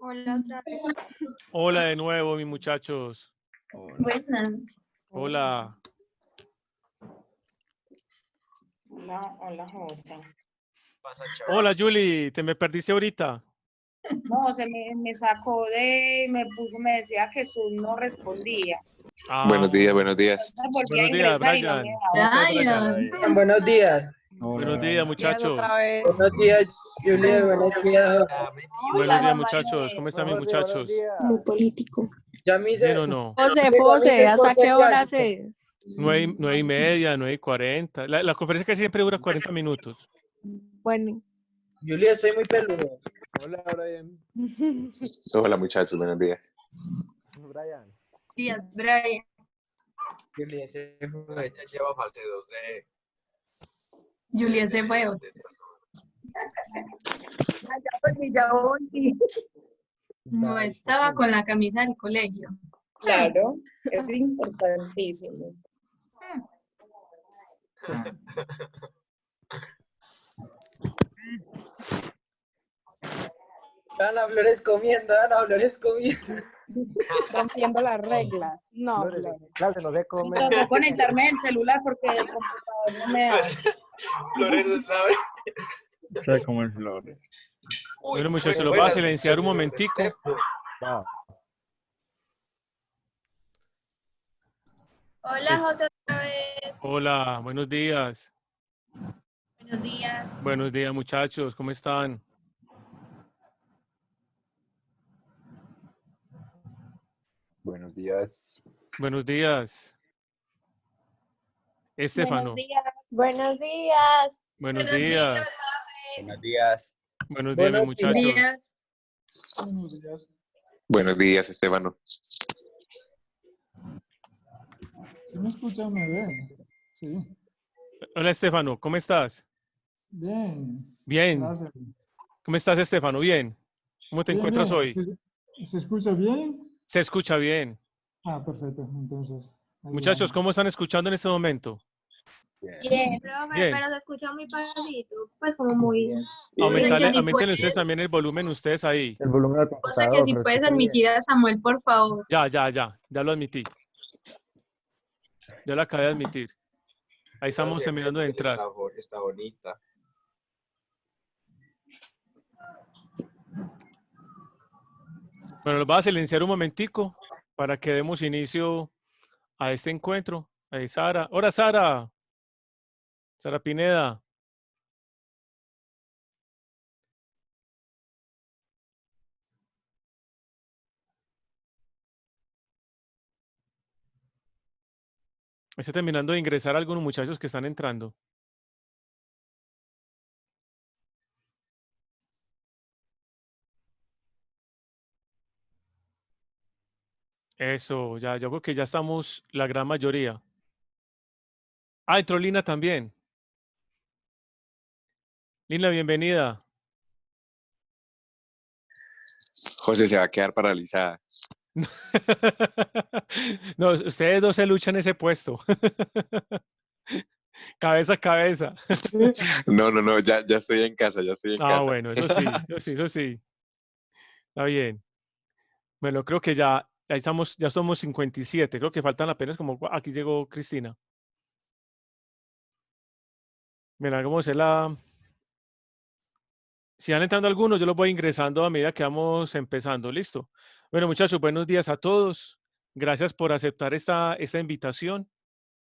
Hola otra vez. Hola de nuevo, mis muchachos. Buenas. Hola. Hola, hola, José. Hola, Julie. ¿Te me perdiste ahorita? No, me sacó me decía que Jesús no respondía. Ah, Buenos días, buenos días. Entonces volví a buenos días, ingresar y no me Brian. dejaba. ¿Cómo estás, Brian? Brian. Buenos días. Buenos días, muchachos. otra vez. Buenos días, Julia. Buenos días. Buenos días, Juan muchachos. Manuel. ¿Cómo están mis muchachos? Muy político. Ya me hice. ¿Bien o no? José, ¿hasta qué horas es? 9:30, 9:40. La conferencia que siempre dura 40 minutos. Bueno. Julia, soy muy peludo. Hola, Brian. Hola, muchachos, buenos días. Brian. Días, Brian. Julia, se fue. Ya lleva fase 2D. Julia se fue. Ya volví. No estaba con la camisa del colegio. Claro, es importantísimo. Ana Flores comiendo, Ana Flores comiendo. Rompiendo las reglas. No, Flores, Flores. clase, no sé Me comer. tocó conectarme el celular porque el computador no me da. Flores es la vez. Sé cómo es Flores. Bueno, muchachos, los voy a silenciar un momentico. Va. Hola, José, otra vez. Hola, buenos días. Buenos días. Buenos días, muchachos. ¿Cómo están? Buenos días. Buenos días. Estefano. Buenos días. Buenos Buenos días. Buenos días. Buenos días, mis Buenos muchachos. Días. Buenos días, Estefano. ¿Sí me escuchan? ¿Me ven? Sí. Hola, Estefano. ¿Cómo estás? Bien. Bien. Gracias. ¿Cómo estás, Estefano? Bien. ¿Cómo te Bien, encuentras bien. hoy? ¿Se escucha bien? Se escucha bien. Ah, perfecto. Entonces, ahí Muchachos, vamos. ¿cómo están escuchando en este momento? Bien, profe, Bien. pero se escucha muy pasito. Pues como muy... Aumentenle si ustedes puedes, también el volumen ustedes ahí. El volumen del o sea que computador, si pero puedes escucha bien. admitir a Samuel, por favor. Ya lo admití. Ya lo acabé de admitir. Ahí estamos terminando de entrar. Está bonita. Bueno, los voy a silenciar un momentico para que demos inicio a este encuentro. Ahí Sara. Hola, Sara. Sara Pineda. Estoy terminando de ingresar a algunos muchachos que están entrando. Eso, ya, yo creo que ya estamos la gran mayoría. Ah, entró Lina también. Lina, bienvenida. José se va a quedar paralizada. No, ustedes dos se luchan ese puesto. Cabeza a cabeza. No, ya estoy en casa, ya estoy en Ah, casa. bueno, eso sí. Está bien. Bueno, creo que ya estamos, ya somos 57. Creo que faltan apenas como, aquí llegó Cristina. Mira, vamos a hacer la... Si van entrando algunos, yo los voy ingresando a medida que vamos empezando. ¿Listo? Bueno, muchachos, buenos días a todos. Gracias por aceptar esta invitación.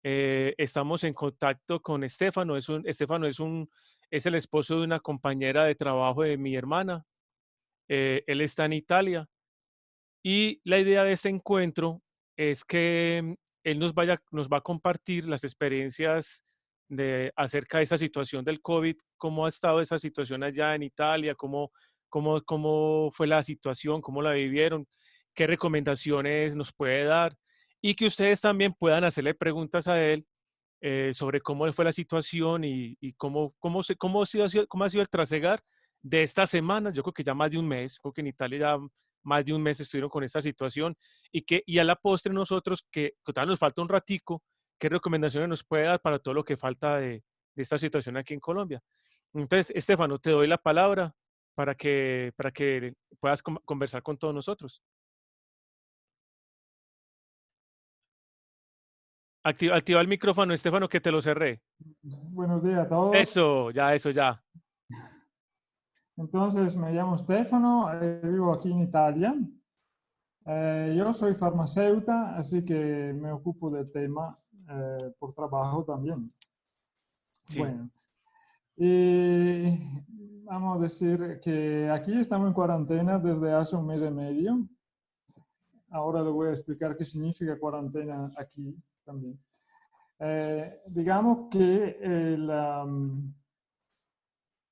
Estamos en contacto con Estefano. Estefano es el esposo de una compañera de trabajo de mi hermana. Él está en Italia. Y la idea de este encuentro es que él nos va a compartir las experiencias acerca de esa situación del COVID, cómo ha estado esa situación allá en Italia, cómo fue la situación, cómo la vivieron, qué recomendaciones nos puede dar y que ustedes también puedan hacerle preguntas a él sobre cómo fue la situación y cómo ha sido el trasegar de esta semana. Yo creo que ya más de un mes, creo que en Italia ya más de un mes estuvieron con esta situación y a la postre nosotros, que todavía nos falta un ratico, ¿qué recomendaciones nos puede dar para todo lo que falta de esta situación aquí en Colombia? Entonces, Estefano, te doy la palabra para que puedas conversar con todos nosotros. Activa el micrófono, Estefano, que te lo cerré. Buenos días a todos. Eso ya. Entonces, me llamo Stefano, vivo aquí en Italia. Yo soy farmacéuta, así que me ocupo del tema por trabajo también. Sí. Bueno, y vamos a decir que aquí estamos en cuarentena desde hace 1 mes y medio. Ahora le voy a explicar qué significa cuarentena aquí también. Digamos que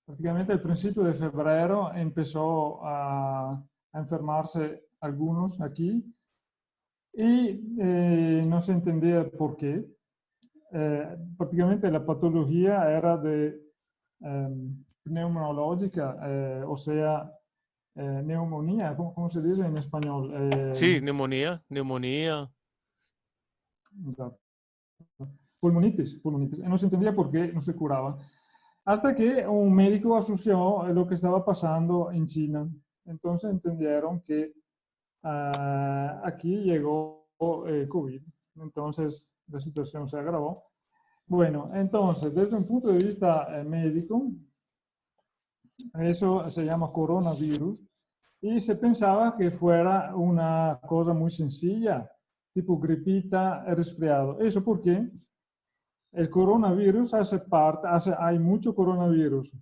prácticamente al principio de febrero empezó a enfermarse algunos aquí y no se entendía por qué. Prácticamente la patología era de pneumológica, o sea, neumonía, ¿cómo se dice en español? Sí, neumonía. Exacto. Pulmonitis. No se entendía por qué no se curaba. Hasta que un médico asoció lo que estaba pasando en China. Entonces entendieron que aquí llegó COVID. Entonces la situación se agravó. Bueno, entonces desde un punto de vista médico, eso se llama coronavirus y se pensaba que fuera una cosa muy sencilla, tipo gripita, resfriado. ¿Eso por qué? El coronavirus hay mucho coronavirus.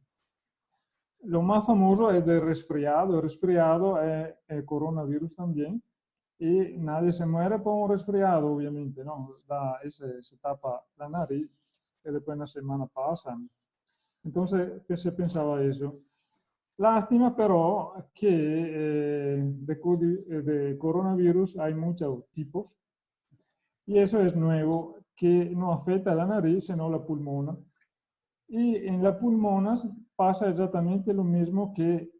Lo más famoso es el resfriado. El resfriado es el coronavirus también. Y nadie se muere por un resfriado, obviamente, ¿no? Se tapa la nariz y después una semana pasa. Entonces, se pensaba eso. Lástima, pero, que de coronavirus hay muchos tipos. Y eso es nuevo, que no afecta a la nariz, sino la pulmona. Y en las pulmonas pasa exactamente lo mismo que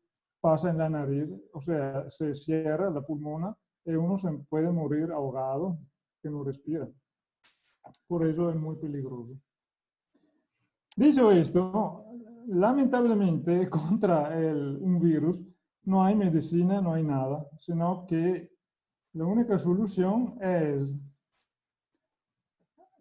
pasa en la nariz. O sea, se cierra la pulmona y uno se puede morir ahogado, que no respira. Por eso es muy peligroso. Dicho esto, lamentablemente contra un virus no hay medicina, no hay nada, sino que la única solución es,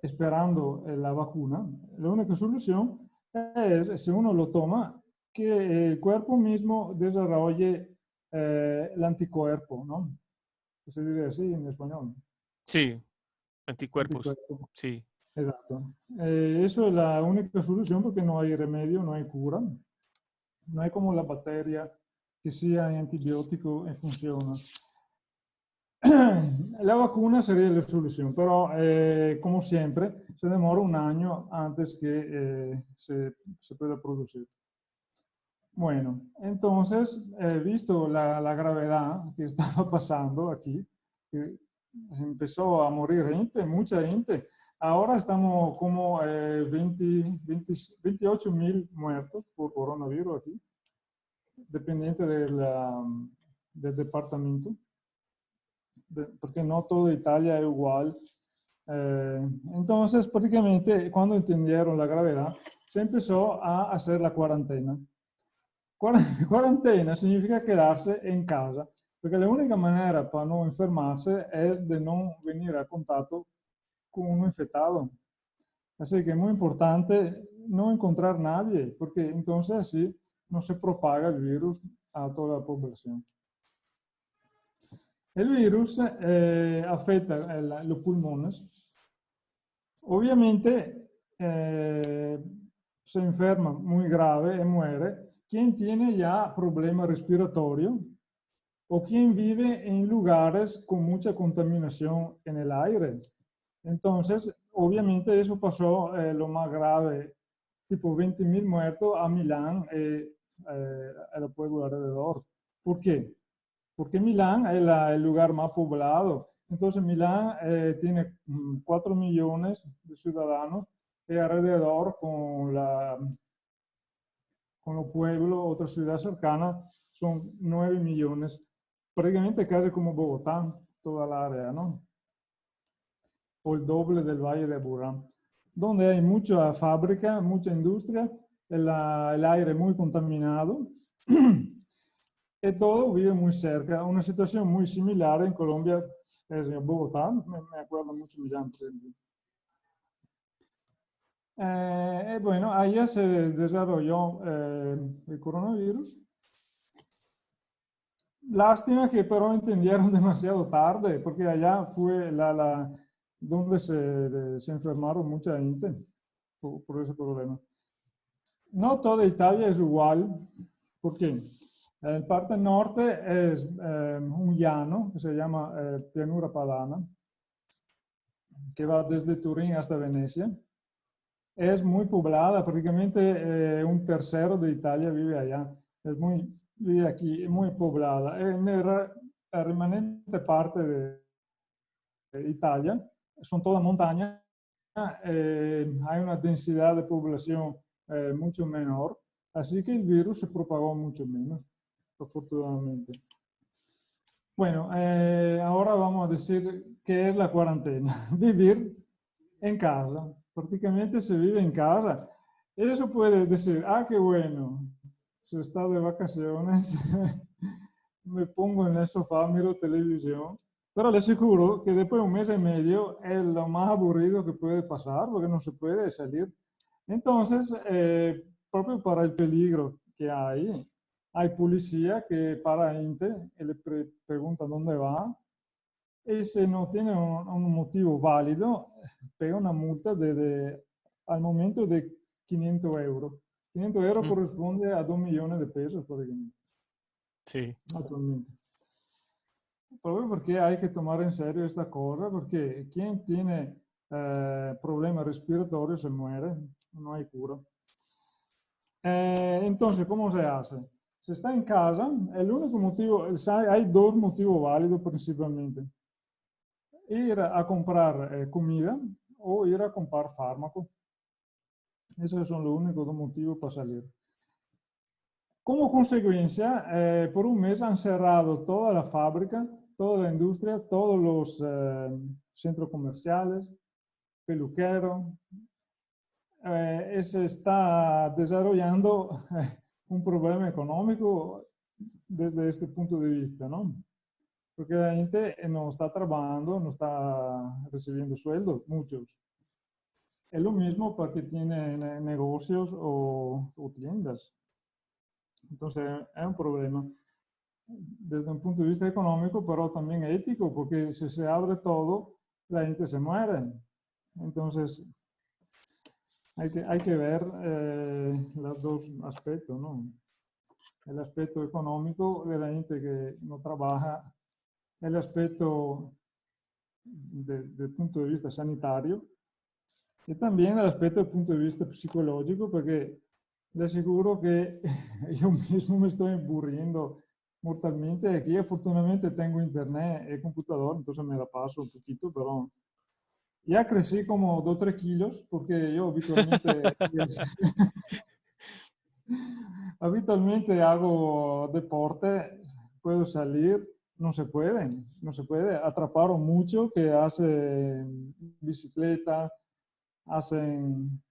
esperando la vacuna, la única solución es, si uno lo toma, que el cuerpo mismo desarrolle el anticuerpo, ¿no? Se dice así en español. Sí, anticuerpos. Anticuerpo. Sí. Exacto. Eso es la única solución porque no hay remedio, no hay cura. No hay como la bacteria que sea antibiótico y funciona. La vacuna sería la solución, pero como siempre se demora 1 año antes que se pueda producir. Bueno, entonces, visto la gravedad que estaba pasando aquí, que empezó a morir gente, mucha gente. Ahora estamos como 28.000 muertos por coronavirus aquí, dependiente del departamento, porque no toda Italia es igual. Entonces, prácticamente, cuando entendieron la gravedad, se empezó a hacer la cuarentena. Cuarentena significa quedarse en casa, porque la única manera para no enfermarse es de no venir a contacto con uno infectado. Así que es muy importante no encontrar nadie, porque entonces así no se propaga el virus a toda la población. El virus afecta los pulmones. Obviamente se enferma muy grave y muere quien tiene ya problema respiratorio o quien vive en lugares con mucha contaminación en el aire. Entonces, obviamente eso pasó lo más grave, tipo 20.000 muertos a Milán y al pueblo alrededor. ¿Por qué? Porque Milán es el lugar más poblado. Entonces Milán tiene 4 millones de ciudadanos y alrededor con los pueblos, otra ciudad cercana, son 9 millones. Prácticamente casi como Bogotá, toda la área, ¿no? O el doble del Valle de Aburrá, donde hay mucha fábrica, mucha industria, el aire muy contaminado. y todo vive muy cerca. Una situación muy similar en Colombia es en Bogotá, me acuerdo mucho Millán, por ejemplo. Bueno, allá se desarrolló el coronavirus. Lástima que pero entendieron demasiado tarde, porque allá fue donde se enfermaron mucha gente por ese problema. No toda Italia es igual, porque en parte norte es un llano que se llama Pianura Padana, que va desde Turín hasta Venecia. Es muy poblada, prácticamente un tercero de Italia vive allá. Vive aquí, muy poblada. En la remanente parte de Italia, son toda montaña, hay una densidad de población mucho menor, así que el virus se propagó mucho menos, afortunadamente. Bueno, ahora vamos a decir qué es la cuarentena. Vivir en casa, prácticamente se vive en casa. Eso puede decir, ah, qué bueno, se está de vacaciones, me pongo en el sofá, miro televisión, pero le aseguro que después de un mes y medio es lo más aburrido que puede pasar, porque no se puede salir. Entonces, propio para el peligro que hay policía que para gente y le pregunta dónde va, y si no tiene un motivo válido, pega una multa al momento de 500 euros. 500 euros corresponde a 2 millones de pesos, por ejemplo. Sí. Actualmente. Porque hay que tomar en serio esta cosa, porque quien tiene problemas respiratorios se muere, no hay cura. Entonces, ¿cómo se hace? Se está en casa, el único motivo, hay dos motivos válidos principalmente. Ir a comprar comida o ir a comprar fármaco. Esos son los únicos dos motivos para salir. Como consecuencia, por un mes han cerrado toda la fábrica, toda la industria, todos los centros comerciales, peluqueros. Se está desarrollando un problema económico desde este punto de vista, ¿no? Porque la gente no está trabajando, no está recibiendo sueldo, muchos. Es lo mismo para que tienen negocios o tiendas. Entonces, es un problema desde un punto de vista económico, pero también ético, porque si se abre todo, la gente se muere. Entonces, hay que ver los dos aspectos, ¿no? El aspecto económico de la gente que no trabaja, el aspecto del punto de vista sanitario y también el aspecto del punto de vista psicológico, porque le aseguro que yo mismo me estoy aburriendo mortalmente. Aquí afortunadamente tengo internet y computador, entonces me la paso un poquito, pero ya crecí como 2 o 3 kilos, porque yo habitualmente hago deporte, puedo salir, no se puede. Atraparon mucho que hacen bicicleta, hacen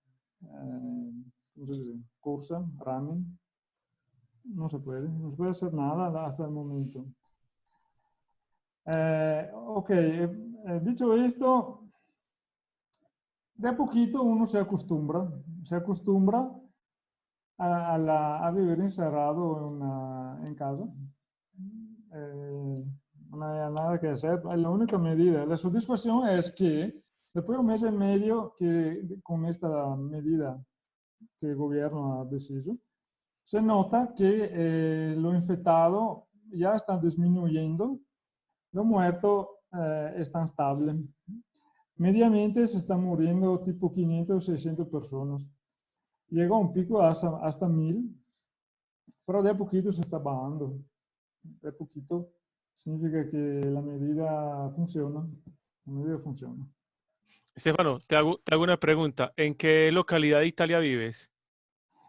cursa, running. No se puede hacer nada hasta el momento. Ok, dicho esto, de a poquito uno se acostumbra a vivir encerrado en casa. No hay nada que hacer. La única medida, la satisfacción es que después de un mes y medio con esta medida que el gobierno ha decidido, se nota que los infectados ya están disminuyendo, los muertos están estables. Mediamente se están muriendo tipo 500 o 600 personas. Llega un pico hasta 1000, pero de a poquito se está bajando. De a poquito significa que la medida funciona. La medida funciona. Stefano, te hago una pregunta. ¿En qué localidad de Italia vives?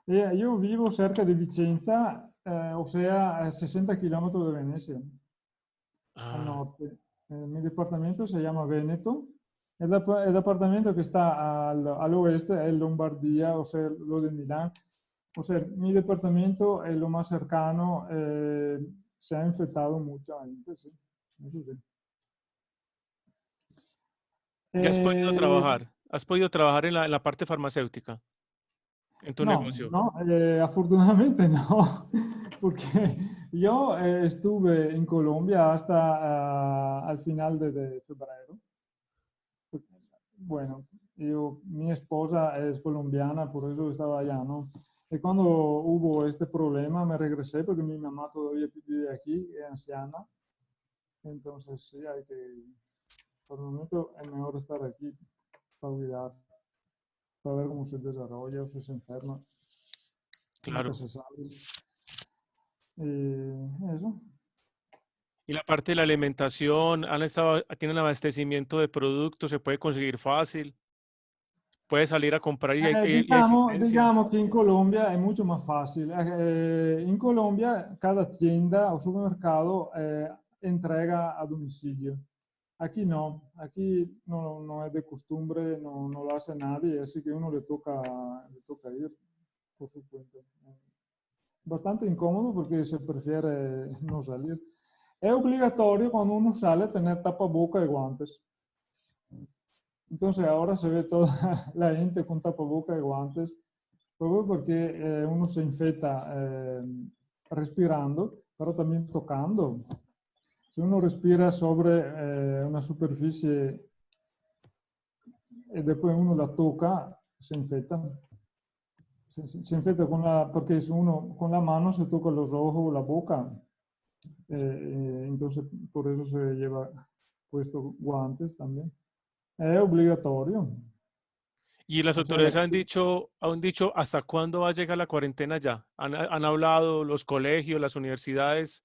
Yo vivo cerca de Vicenza, o sea, a 60 kilómetros de Venecia, al norte. Mi departamento se llama Veneto. El departamento que está al oeste es Lombardía, o sea, lo de Milán. O sea, mi departamento es lo más cercano, se ha infectado mucha gente, sí. Eso sí. ¿Ya has podido Eh, trabajar? ¿Has podido trabajar en la parte farmacéutica? En tu No, negocio. no, afortunadamente no, porque yo estuve en Colombia hasta al final de febrero. Bueno, mi esposa es colombiana, por eso estaba allá, ¿no? Y cuando hubo este problema me regresé porque mi mamá todavía vive aquí, es anciana. Entonces sí, hay que, por el momento es mejor estar aquí para cuidar, para ver cómo se desarrolla o si se enferma. Claro. Nunca se sabe. Eso. Y la parte de la alimentación, tienen abastecimiento de productos, se puede conseguir fácil, puede salir a comprar y hay existencia. Digamos que en Colombia es mucho más fácil. En Colombia, cada tienda o supermercado entrega a domicilio. Aquí no es de costumbre, no lo hace nadie, así que uno le toca ir por su cuenta. Bastante incómodo porque se prefiere no salir. Es obligatorio cuando uno sale tener tapaboca y guantes. Entonces ahora se ve toda la gente con tapaboca y guantes, porque uno se infecta respirando, pero también tocando. Si uno respira sobre una superficie y después uno la toca, se infecta. Se infecta porque si uno con la mano se toca los ojos o la boca. Entonces por eso se lleva puesto guantes también. Es obligatorio. Y las O sea, autoridades han dicho hasta cuándo va a llegar la cuarentena ya. Han hablado los colegios, las universidades,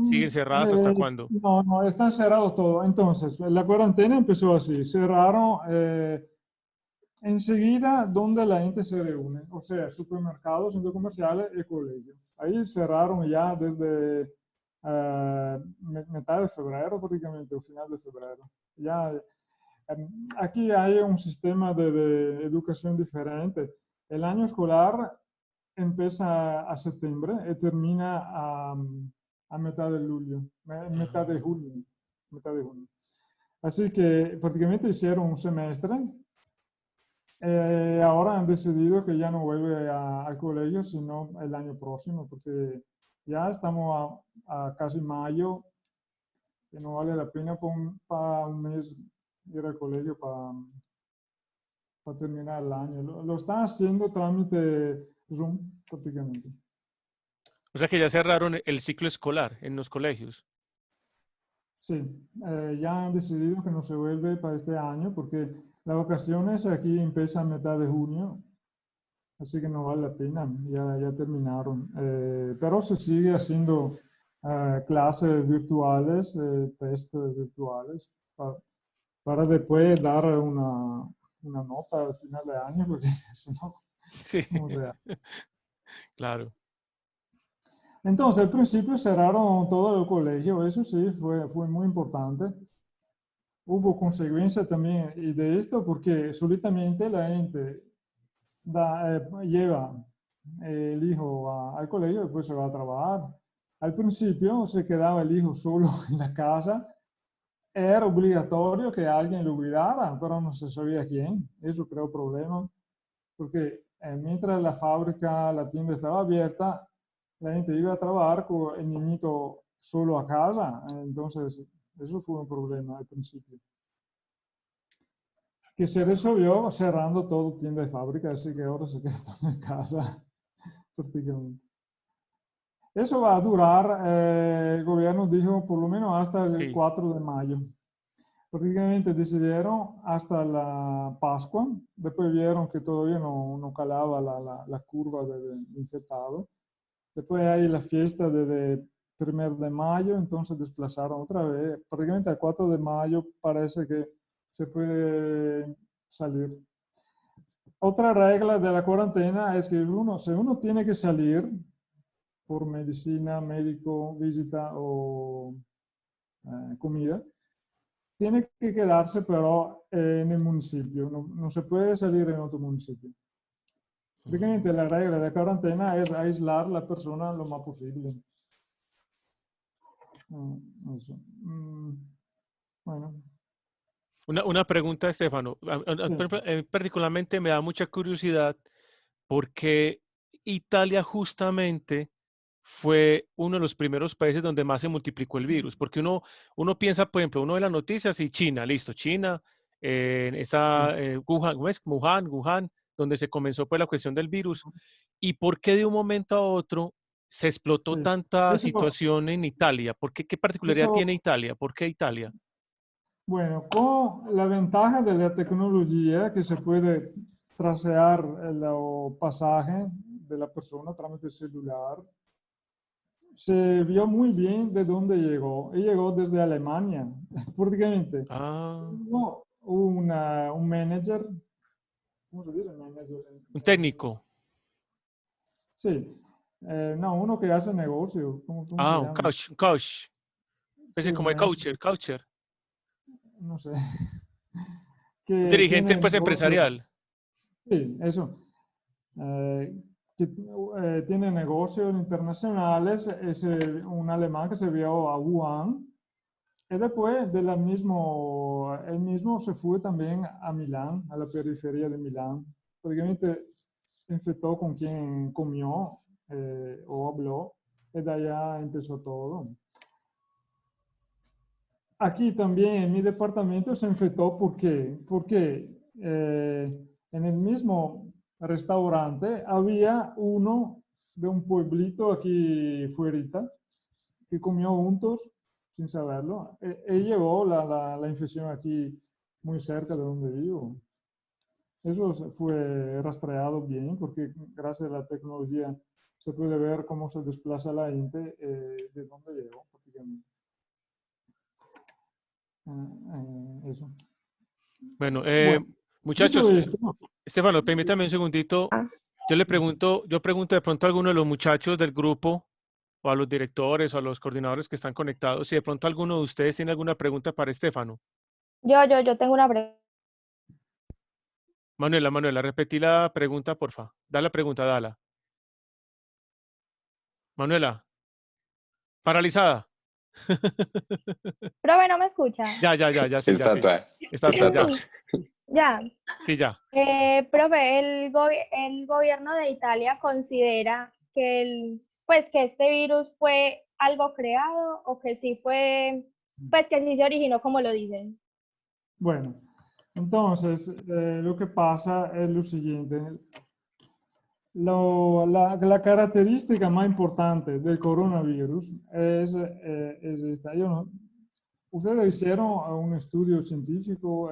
siguen cerradas hasta cuándo. No, está cerrado todo. Entonces, la cuarentena empezó así. Cerraron enseguida donde la gente se reúne, o sea, supermercados, centros comerciales y colegios. Ahí cerraron ya desde mitad de febrero prácticamente, o final de febrero. Ya, aquí hay un sistema de educación diferente. El año escolar empieza a septiembre y termina a mitad de mitad de junio. Así que prácticamente hicieron un semestre. Ahora han decidido que ya no vuelve al colegio, sino el año próximo, porque ya estamos a casi mayo, que no vale la pena para un mes ir al colegio para terminar el año. Lo están haciendo trámite Zoom prácticamente. O sea que ya cerraron el ciclo escolar en los colegios. Sí, ya han decidido que no se vuelve para este año porque las vacaciones aquí empiezan a mitad de junio, así que no vale la pena, ya terminaron. Pero se sigue haciendo clases virtuales, test virtuales, para después dar una nota al final de año, porque si no, Sí, no se hace. claro. Entonces, al principio cerraron todo el colegio, eso sí, fue muy importante. Hubo consecuencias también y de esto porque solitamente la gente lleva el hijo al colegio y después se va a trabajar. Al principio se quedaba el hijo solo en la casa. Era obligatorio que alguien lo cuidara, pero no se sabía quién. Eso creó problemas porque mientras la fábrica, la tienda estaba abierta, la gente iba a trabajar con el niñito solo a casa. Entonces, eso fue un problema al principio. Que se resolvió cerrando todo tienda y fábrica, así que ahora se queda todo en casa prácticamente. Eso va a durar, el gobierno dijo, por lo menos hasta el 4 de mayo. Prácticamente decidieron hasta la Pascua, después vieron que todavía no calaba la curva de infectados. Después hay la fiesta de 1 de mayo, entonces desplazaron otra vez. Prácticamente el 4 de mayo parece que se puede salir. Otra regla de la cuarentena es que si uno tiene que salir por medicina, médico, visita o comida, tiene que quedarse pero en el municipio, no se puede salir en otro municipio. Prácticamente la regla de cuarentena es aislar a la persona lo más posible. Eso. Bueno, Una pregunta, Estefano. Sí. Particularmente me da mucha curiosidad porque Italia justamente fue uno de los primeros países donde más se multiplicó el virus, porque uno piensa, por ejemplo, uno ve las noticias y China, listo, China, está Wuhan, ¿cómo es? Wuhan, donde se comenzó pues la cuestión del virus, y por qué de un momento a otro se explotó sí. tanta Eso, situación en Italia. ¿Por qué? ¿Qué particularidad eso, tiene Italia? ¿Por qué Italia? bueno, con la ventaja de la tecnología que se puede trasear el pasaje de la persona a través del celular, se vio muy bien de dónde llegó. Y llegó desde Alemania, prácticamente. Ah, Hubo un manager, ¿cómo se dice manager? un técnico. Sí, no, uno que hace negocio, ¿cómo se Ah, llama? un coach. Sí, Ese un como de manager, coacher. no sé, Un que dirigente tiene pues negocio, empresarial. sí, eso, que tiene negocios internacionales, es un alemán que se vio a Wuhan, y después él mismo se fue también a Milán, a la periferia de Milán, prácticamente se infectó con quien comió o habló, y de allá empezó todo. Aquí también en mi departamento se infectó porque en el mismo restaurante había uno de un pueblito aquí fuera que comió juntos sin saberlo. Y llegó la infección aquí muy cerca de donde vivo. Eso fue rastreado bien porque gracias a la tecnología se puede ver cómo se desplaza la gente de dónde llegó prácticamente. Eso. Bueno, Bueno, muchachos, dicho esto, Estefano, permítame un segundito. Ah, Yo pregunto de pronto a alguno de los muchachos del grupo o a los directores o a los coordinadores que están conectados, si de pronto alguno de ustedes tiene alguna pregunta para Estefano. yo tengo una pregunta. Manuela, repetí la pregunta, porfa. Da la pregunta, dala. Manuela, paralizada. Profe, ¿no me escucha? Sí, ya, sí. Estatua. Ya. Ya. Sí, ya. Profe, el gobierno de Italia considera que pues que este virus fue algo creado o que sí fue, pues que sí se originó como lo dicen. bueno, entonces lo que pasa es lo siguiente. La característica más importante del coronavirus es esta. Ustedes hicieron un estudio científico,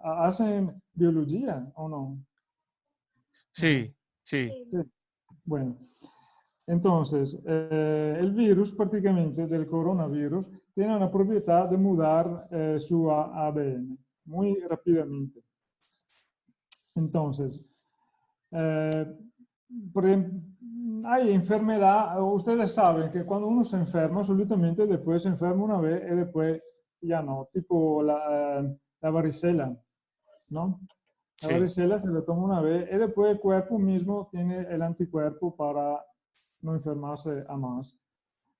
¿hacen biología o no? Sí. Sí. Bueno, entonces, el virus prácticamente del coronavirus tiene una propiedad de mudar su ADN muy rápidamente. Entonces, por ejemplo, hay enfermedad, ustedes saben que cuando uno se enferma, absolutamente después se enferma una vez y después ya no, tipo la varicela, ¿no? La Sí. varicela se la toma una vez y después el cuerpo mismo tiene el anticuerpo para no enfermarse a más.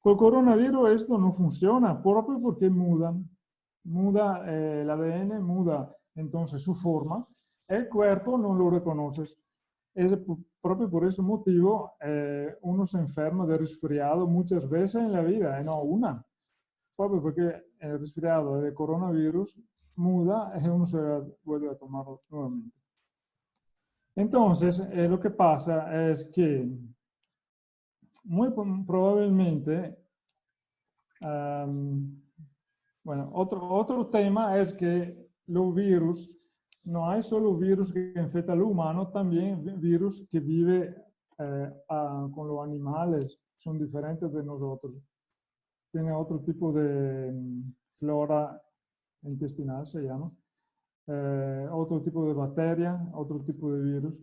Con el coronavirus esto no funciona, proprio porque muda el ADN, muda entonces su forma, el cuerpo no lo reconoce. Proprio por ese motivo uno se enferma de resfriado muchas veces en la vida, no una, proprio porque el resfriado de coronavirus muda y uno se vuelve a tomarlo nuevamente. Entonces, lo que pasa es que muy probablemente, bueno, otro tema es que los virus, no hay solo virus que infecta al humano, también virus que vive con los animales, son diferentes de nosotros. Tiene otro tipo de flora intestinal, se llama. Otro tipo de bacteria, otro tipo de virus.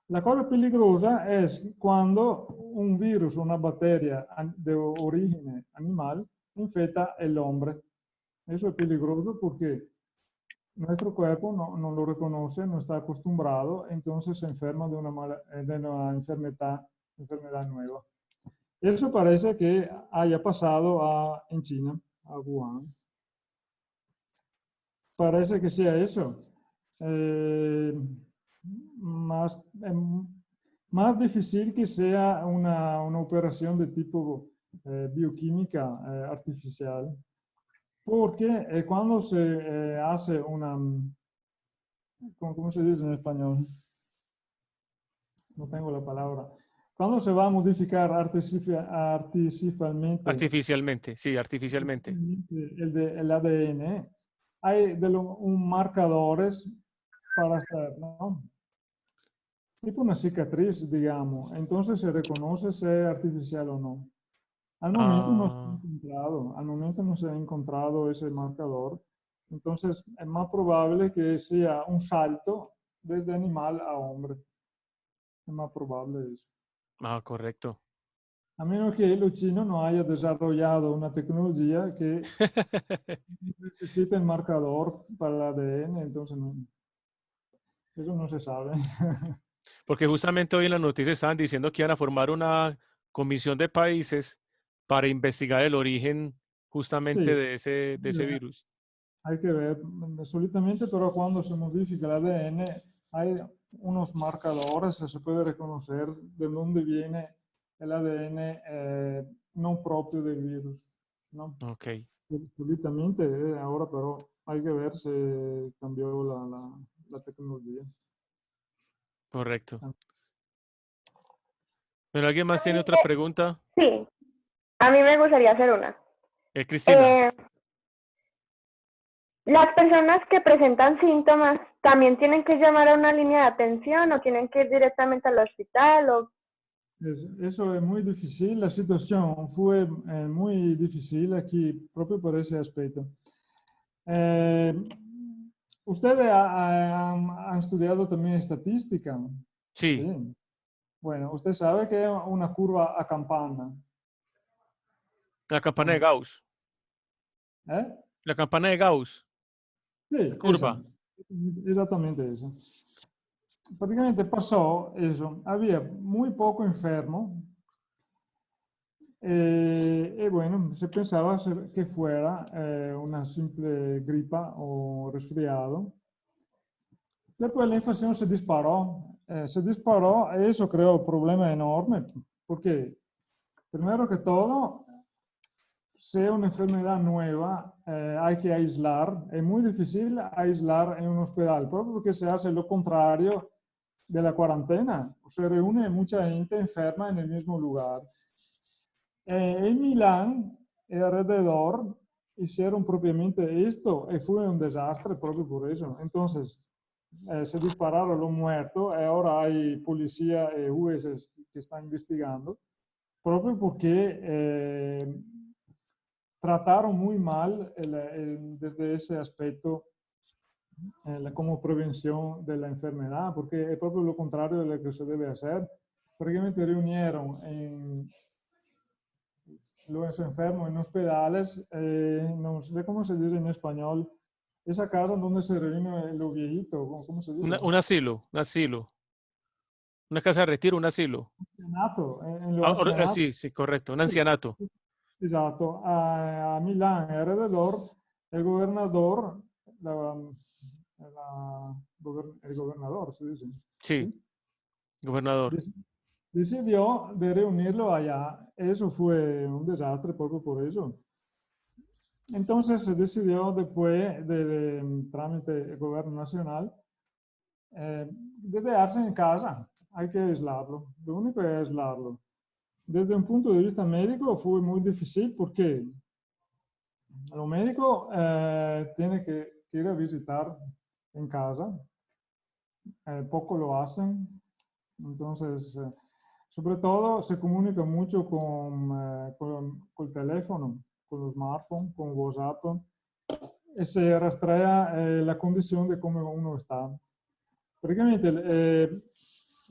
La cosa peligrosa es cuando un virus o una bacteria de origen animal infecta el hombre. Eso es peligroso porque nuestro cuerpo no lo reconoce, no está acostumbrado, entonces se enferma de una enfermedad nueva. Eso parece que haya pasado en China, a Wuhan. Parece que sea eso. Más, más difícil que sea una operación de tipo bioquímica artificial, porque cuando se hace una, ¿cómo se dice en español? No tengo la palabra. Cuando se va a modificar artificialmente Sí, artificialmente. el ADN, hay un marcadores para hacer, ¿no? Tipo una cicatriz, digamos. Entonces se reconoce si es artificial o no. Al momento no se ha encontrado ese marcador. Entonces es más probable que sea un salto desde animal a hombre. Es más probable eso. Correcto. A menos que los chinos no hayan desarrollado una tecnología que necesite el marcador para el ADN, entonces no, eso no se sabe. Porque justamente hoy en las noticias estaban diciendo que iban a formar una comisión de países para investigar el origen justamente Sí, de ese virus. hay que ver absolutamente, pero cuando se modifica el ADN hay unos marcadores, se puede reconocer de dónde viene el ADN no propio del virus, ¿no? Ok, Absolutamente, ahora, pero hay que ver si cambió la tecnología. correcto. ¿Pero alguien más tiene otra pregunta? Sí, a mí me gustaría hacer una. Cristina. ¿Las personas que presentan síntomas también tienen que llamar a una línea de atención o tienen que ir directamente al hospital? Eso es muy difícil, la situación fue muy difícil aquí, propio por ese aspecto. ¿Ustedes han estudiado también estadística? Sí. Bueno, usted sabe que es una curva a campana. La campana de Gauss. ¿Eh? La campana de Gauss. Sí, Curva. Exactamente eso. Prácticamente pasó eso. Había muy poco enfermo. Y bueno, se pensaba que fuera una simple gripa o resfriado. Después la inflación se disparó. Y eso creó un problema enorme. Porque, primero que todo, si es una enfermedad nueva, hay que aislar. Es muy difícil aislar en un hospital, proprio porque se hace lo contrario de la cuarentena. Se reúne mucha gente enferma en el mismo lugar. En Milán y alrededor hicieron propiamente esto y fue un desastre propio por eso. Entonces, se dispararon los muertos y ahora hay policía y jueces que están investigando, propio porque trataron muy mal desde ese aspecto como prevención de la enfermedad, porque es propio lo contrario de lo que se debe hacer. Prácticamente reunieron los enfermos en hospitales, no sé cómo se dice en español, esa casa donde se reúnen los viejitos, ¿cómo se dice? Un asilo. Una casa de retiro, un asilo. Ancianato, en los ancianatos. Sí, correcto, un ancianato. Esatto, a Milán e alrededor el gobernador, el gobernador, ¿se dice? Sí, gobernador. Decidió de reunirlo allá. Eso fue un desastre propio por eso. Entonces se decidió después, trámite del gobierno nacional, de quedarse en casa. Hay que aislarlo. Lo único es aislarlo. Desde un punto de vista médico fue muy difícil porque los médicos tienen que ir a visitar en casa. Poco lo hacen. Entonces, sobre todo se comunica mucho con el teléfono, con los smartphones, con WhatsApp. Y se rastrea la condición de cómo uno está. Prácticamente,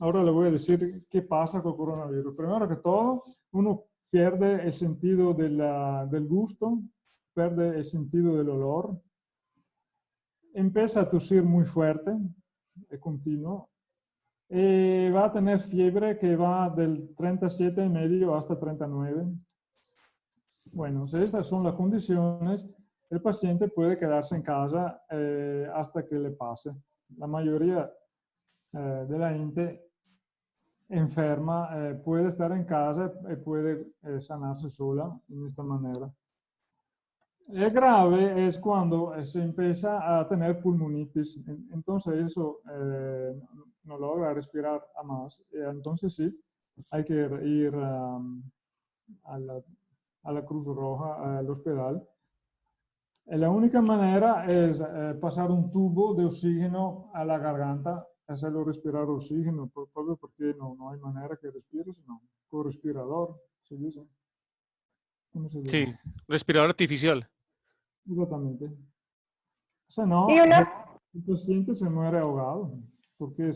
ahora le voy a decir qué pasa con el coronavirus. Primero que todo, uno pierde el sentido del gusto, pierde el sentido del olor, empieza a toser muy fuerte, continuo, Va a tener fiebre que va del 37,5 hasta 39. Bueno, si estas son las condiciones, el paciente puede quedarse en casa hasta que le pase. La mayoría de la gente enferma puede estar en casa y puede sanarse sola en esta manera. El grave es cuando se empieza a tener pulmonitis, entonces eso no logra respirar a más. Entonces sí, hay que ir a la Cruz Roja, al hospital. La única manera es pasar un tubo de oxígeno a la garganta, hacerlo respirar oxígeno, propio porque no hay manera que respire, sino con respirador, se dice. ¿Cómo se dice? Sí, respirador artificial. Exactamente. O sea, no, Y una, el paciente se muere ahogado, porque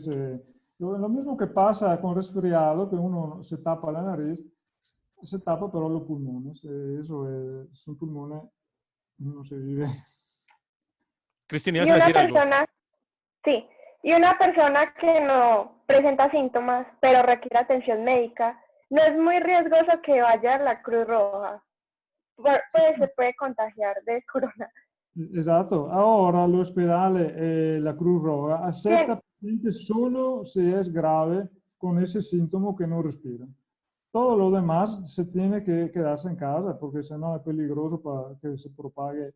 lo mismo que pasa con resfriado, que uno se tapa la nariz, se tapa pero los pulmones, eso es, sin pulmones no se vive. Cristina, y ibas a una decir algo. persona, sí, y una persona que no presenta síntomas, pero requiere atención médica, no es muy riesgoso que vaya a la Cruz Roja. Pues se puede contagiar de corona. Exacto. Ahora los hospitales, la Cruz Roja, acepta pacientes solo si es grave con ese síntoma que no respira. Todo lo demás se tiene que quedarse en casa porque si no es peligroso para que se propague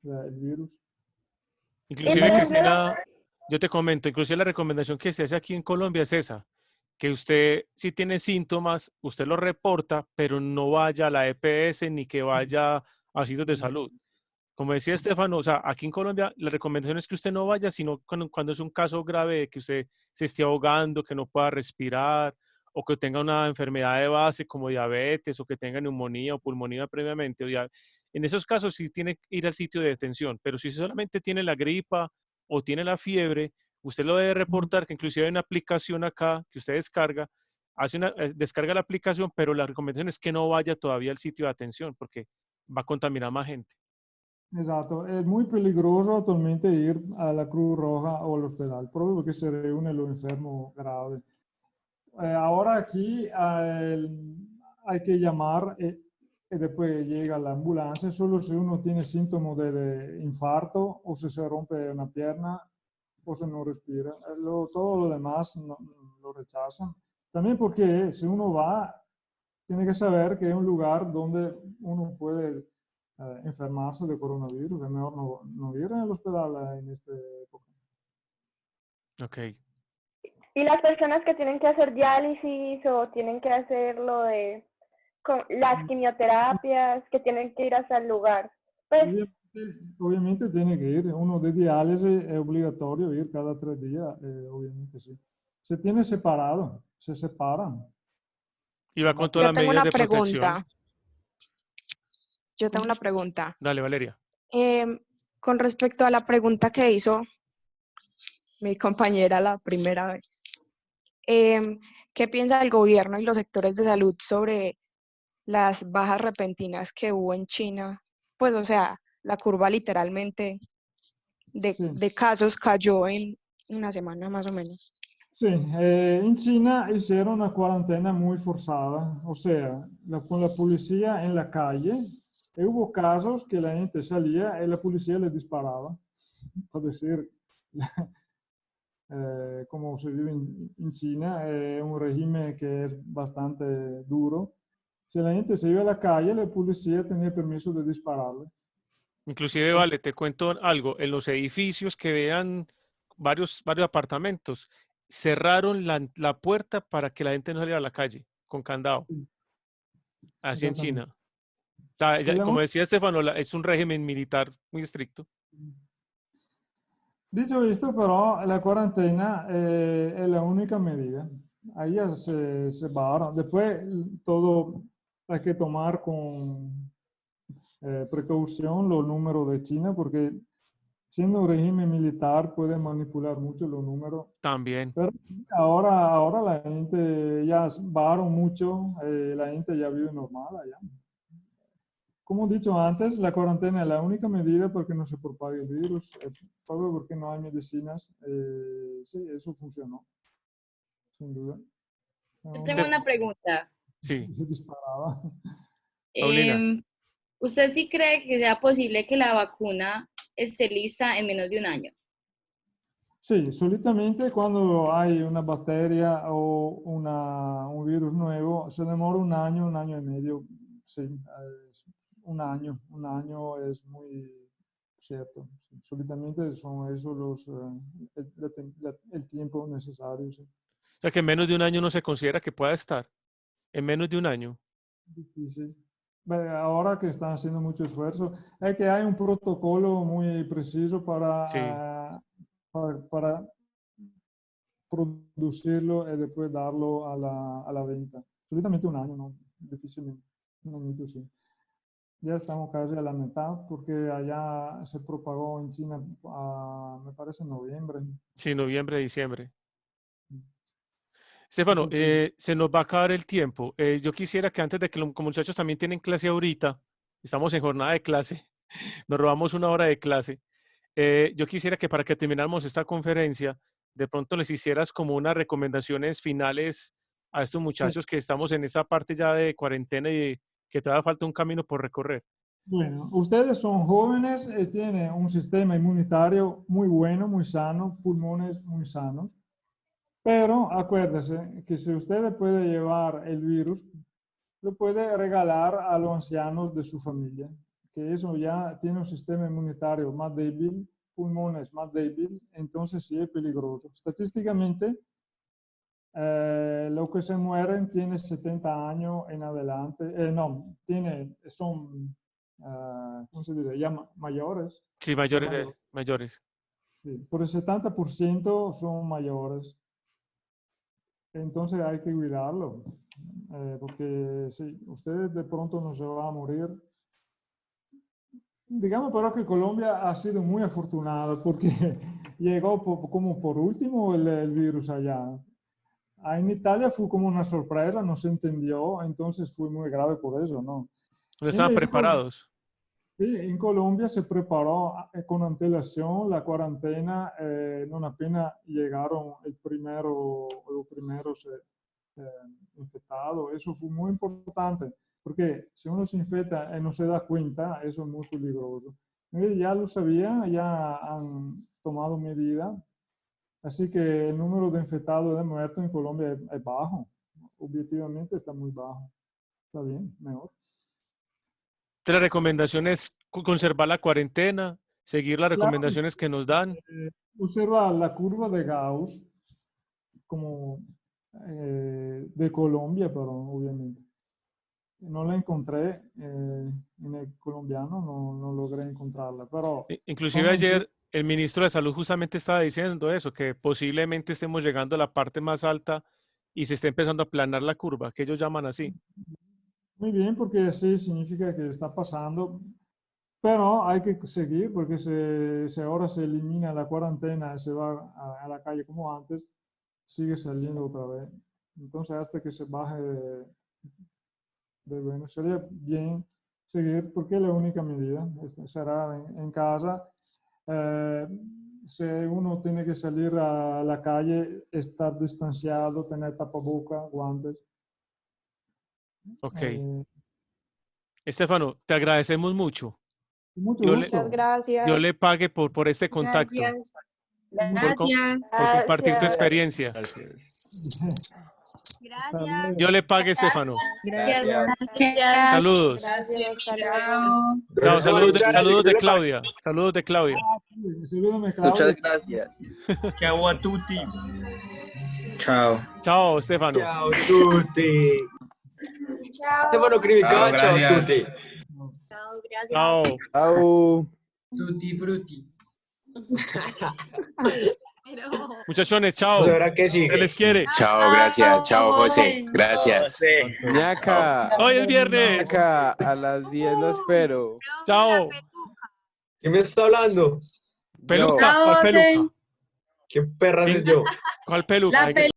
el virus. Inclusive, Entonces, Cristina, yo te comento, inclusive la recomendación que se hace aquí en Colombia es esa, que usted, si tiene síntomas, usted los reporta, pero no vaya a la EPS ni que vaya a sitios de salud. Como decía Estefano, o sea, aquí en Colombia la recomendación es que usted no vaya, sino cuando es un caso grave de que usted se esté ahogando, que no pueda respirar, o que tenga una enfermedad de base como diabetes, o que tenga neumonía o pulmonía previamente. En esos casos sí tiene que ir al sitio de detención, pero si solamente tiene la gripa o tiene la fiebre, usted lo debe reportar, que inclusive hay una aplicación acá que usted descarga, descarga la aplicación, pero la recomendación es que no vaya todavía al sitio de atención, porque va a contaminar más gente. Exacto, es muy peligroso actualmente ir a la Cruz Roja o al hospital, proprio porque se reúnen los enfermos graves. Ahora aquí hay que llamar y después llega la ambulancia, solo si uno tiene síntomas de infarto o si se rompe una pierna o si no respira. Todo lo demás lo rechazan. También porque si uno va, tiene que saber que es un lugar donde uno puede enfermarse de coronavirus. Es mejor no ir al hospital en esta época. Ok. y las personas que tienen que hacer diálisis o tienen que hacer lo de las quimioterapias, que tienen que ir hasta el lugar, pues Obviamente tiene que ir. Uno de diálisis es obligatorio ir cada 3 días, obviamente sí. Se tiene separado, se separan. Y va con todas las Yo tengo medidas una de protección. pregunta. Yo tengo una pregunta. Dale, Valeria. Con respecto a la pregunta que hizo mi compañera la primera vez, ¿qué piensa el gobierno y los sectores de salud sobre las bajas repentinas que hubo en China? Pues, o sea, la curva literalmente de casos cayó en una semana más o menos. Sí, en China hicieron una cuarentena muy forzada, o sea, con la policía en la calle. Y hubo casos que la gente salía y la policía le disparaba, por decir, como se vive en China, un régimen que es bastante duro. Si la gente se iba a la calle, la policía tenía permiso de dispararle. Inclusive, vale, te cuento algo. En los edificios que vean varios apartamentos, cerraron la puerta para que la gente no saliera a la calle con candado. Así en China. O sea, como decía Estefano, es un régimen militar muy estricto. Dicho esto, pero la cuarentena es la única medida. Ahí ya se va. Después todo hay que tomar con precaución los números de China, porque siendo un régimen militar puede manipular mucho los números. También. Pero ahora la gente ya bajaron mucho, la gente ya vive normal allá. Como he dicho antes, la cuarentena es la única medida para que no se propague el virus, porque no hay medicinas. Sí, eso funcionó. sin duda. Yo tengo una pregunta. Sí, Se disparaba. Paulina. ¿Usted sí cree que sea posible que la vacuna esté lista en menos de un año? Sí, solitamente cuando hay una bacteria o un virus nuevo, se demora un año y medio. Sí, un año es muy cierto. Sí, solitamente son esos el tiempo necesario. Sí. O sea que en menos de un año no se considera que pueda estar. En menos de un año. Difícil. Ahora que están haciendo mucho esfuerzo, es que hay un protocolo muy preciso Sí. para producirlo y después darlo a la venta. Solitamente un año, ¿no? Difícilmente. Un añito, sí. Ya estamos casi a la mitad porque allá se propagó en China, me parece en noviembre. Sí, noviembre, diciembre. Estefano, Entonces, se nos va a acabar el tiempo. Yo quisiera que antes de que los muchachos también tienen clase ahorita, estamos en jornada de clase, nos robamos una hora de clase. Yo quisiera que para que termináramos esta conferencia, de pronto les hicieras como unas recomendaciones finales a estos muchachos que estamos en esta parte ya de cuarentena y que todavía falta un camino por recorrer. bueno, ustedes son jóvenes, tienen un sistema inmunitario muy bueno, muy sano, pulmones muy sanos. Pero acuérdese que si usted puede llevar el virus, lo puede regalar a los ancianos de su familia, que eso ya tiene un sistema inmunitario más débil, pulmones más débil, entonces sí es peligroso. Estadísticamente, los que se mueren tienen 70 años en adelante, son, ¿cómo se dice? Ya mayores. Sí, mayores. Sí, por el 70% son mayores. Entonces hay que cuidarlo, porque si usted de pronto no se va a morir. Digamos pero que Colombia ha sido muy afortunado porque llegó como por último el virus allá. En Italia fue como una sorpresa, no se entendió, entonces fue muy grave por eso, ¿no? No estaban preparados. Sí, en Colombia se preparó con antelación la cuarentena, no apenas llegaron los primeros infectados. Eso fue muy importante, porque si uno se infecta y no se da cuenta, eso es muy peligroso. Ya lo sabían, ya han tomado medidas, así que el número de infectados y de muertos en Colombia es bajo, objetivamente está muy bajo. Está bien, mejor. La recomendación es conservar la cuarentena, seguir las Claro, recomendaciones que nos dan. observa la curva de Gauss como de Colombia, pero obviamente. No la encontré en el colombiano, no logré encontrarla, pero... Inclusive ayer el ministro de Salud justamente estaba diciendo eso, que posiblemente estemos llegando a la parte más alta y se está empezando a aplanar la curva, que ellos llaman así. Muy bien, porque sí significa que está pasando, pero hay que seguir, porque si ahora se elimina la cuarentena y se va a la calle como antes, sigue saliendo otra vez. Entonces, hasta que se baje bueno, sería bien seguir, porque es la única medida, será en casa. Si uno tiene que salir a la calle, estar distanciado, tener tapaboca, guantes. Ok. Estefano, te agradecemos mucho. Mucho Muchas gracias. Yo le pague por este contacto. Gracias. Por compartir tu experiencia. Gracias. Yo le pague, Estefano. Gracias. Saludos. Gracias, hasta luego. Chao, saludos de Claudia. Saludos de Claudia. Muchas gracias. Ciao a tutti. Ciao. Chao, Estefano. Ciao a tutti. Chao. Stefano Crivica, ciao a tutti. Chao, gracias. Chao. Ciao. Tutti frutti. Muchachones, chao. ¿Será que sí? Se les quiere. Chao, gracias. Chao, José. Gracias. Ñaca. Hoy es viernes. Ñaca, a las 10 lo espero. Chao. ¿Quién me está hablando? Peluca. ¿Cuál peluca? ¿Qué perras es yo? ¿Cuál peluca? La